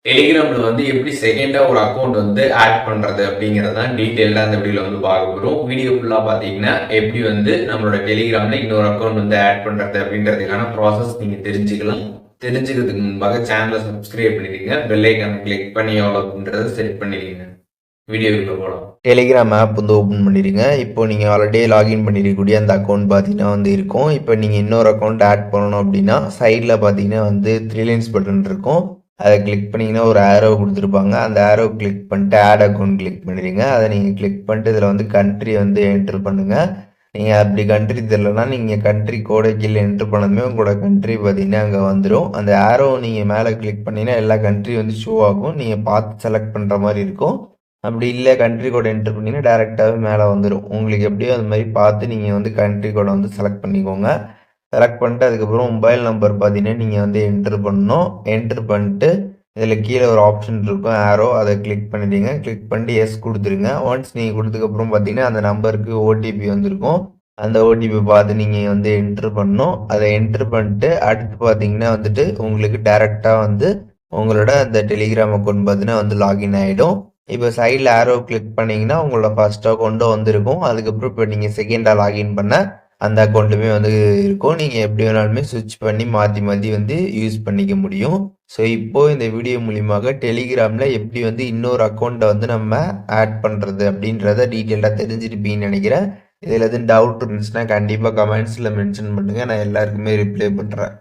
டெலிகிராம்ல வந்து எப்படி செகண்டா ஒரு அக்கௌண்ட் வந்து ஆட் பண்றது அப்படிங்கறத டீடைலா அந்த வீடியோல வந்து பார்க்க போறோம். வீடியோ ஃபுல்லா பாத்தீங்கன்னா எப்படி வந்து நம்மளோட டெலிகிராம்ல இன்னொரு அக்கௌண்ட் வந்து ஆட் பண்றது அப்படின்றதுக்கான ப்ராசஸ் நீங்க தெரிஞ்சுக்கலாம். தெரிஞ்சுக்கிறதுக்கு முன்பாக சேனலை சப்ஸ்கிரைப் பண்ணிடுங்க, பெல் ஐக்கானை கிளிக் பண்ணி எவ்வளோன்றதை செட் பண்ணிடுங்க. வீடியோக்குள்ள போகலாம். டெலிகிராம் ஆப் வந்து ஓப்பன் பண்ணிடுங்க. இப்போ நீங்கள் ஆல்ரெடி லாகின் பண்ணிருக்கக்கூடிய அந்த அக்கௌண்ட் பார்த்தீங்கன்னா வந்து இருக்கும். இப்போ நீங்கள் இன்னொரு அக்கௌண்ட் ஆட் பண்ணணும் அப்படின்னா சைடில் பார்த்தீங்கன்னா வந்து 3 லைன்ஸ் பட்டன் இருக்கும். அதை கிளிக் பண்ணிங்கன்னா ஒரு ஆரோ கொடுத்துருப்பாங்க. அந்த ஆரோ கிளிக் பண்ணிட்டு ஆட் அக்கௌண்ட் கிளிக் பண்ணிடுங்க. அதை நீங்கள் கிளிக் பண்ணிட்டு இதில் வந்து கண்ட்ரி வந்து என்ட்ரு பண்ணுங்கள். நீங்கள் அப்படி கண்ட்ரி தெரியலனா நீங்கள் கண்ட்ரி கோடை கீழே என்ட்ரு பண்ணதுமே உங்களோட கண்ட்ரி பார்த்தீங்கன்னா அங்கே வந்துடும். அந்த ஆரோ நீங்கள் மேலே கிளிக் பண்ணிங்கன்னா எல்லா கண்ட்ரி வந்து ஷோ ஆகும். நீங்கள் பார்த்து செலக்ட் பண்ணுற மாதிரி இருக்கும். அப்படி இல்லை கண்ட்ரி கோட் என்ட்ரு பண்ணிங்கன்னா டேரெக்டாகவே மேலே வந்துடும். உங்களுக்கு எப்படியோ அது மாதிரி பார்த்து நீங்கள் வந்து கண்ட்ரி கோடை வந்து செலக்ட் பண்ணிக்கோங்க. செலக்ட் பண்ணிட்டு அதுக்கப்புறம் மொபைல் நம்பர் பார்த்தீங்கன்னா நீங்கள் வந்து என்ட்ரு பண்ணணும். என்ட்ரு பண்ணிட்டு இதில் கீழே ஒரு ஆப்ஷன் இருக்கும் ஆரோ, அதை கிளிக் பண்ணிடுங்க. கிளிக் பண்ணிட்டு எஸ் கொடுத்துருங்க. ஒன்ஸ் நீங்கள் கொடுத்ததுக்கப்புறம் பார்த்தீங்கன்னா அந்த நம்பருக்கு ஓடிபி வந்திருக்கும். அந்த ஓடிபி பார்த்து நீங்கள் வந்து என்ட்ரு பண்ணணும். அதை என்ட்ரு பண்ணிட்டு அடுத்து பார்த்தீங்கன்னா வந்துட்டு உங்களுக்கு டேரெக்டாக வந்து உங்களோட அந்த டெலிகிராம் அக்கௌண்ட் பார்த்தீங்கன்னா வந்து லாகின் ஆகிடும். இப்போ சைடில் ஆரோ கிளிக் பண்ணிங்கன்னா உங்களோட ஃபர்ஸ்ட் அக்கௌண்ட்டும் வந்திருக்கும். அதுக்கப்புறம் இப்போ நீங்கள் செகண்டாக லாகின் பண்ண அந்த அக்கௌண்ட்டுமே வந்து இருக்கும். நீங்கள் எப்படி வேணாலுமே ஸ்விட்ச் பண்ணி மாற்றி மாற்றி வந்து யூஸ் பண்ணிக்க முடியும். ஸோ இப்போது இந்த வீடியோ மூலியமாக டெலிகிராமில் எப்படி வந்து இன்னொரு அக்கௌண்ட்டை வந்து நம்ம ஆட் பண்ணுறது அப்படின்றத டீட்டெயிலாக தெரிஞ்சிருப்பீங்கன்னு நினைக்கிறேன். இதில் எதுவும் டவுட் இருந்துச்சுன்னா கண்டிப்பாக கமெண்ட்ஸில் மென்ஷன் பண்ணுங்கள். நான் எல்லாருக்குமே ரிப்ளை பண்ணுறேன்.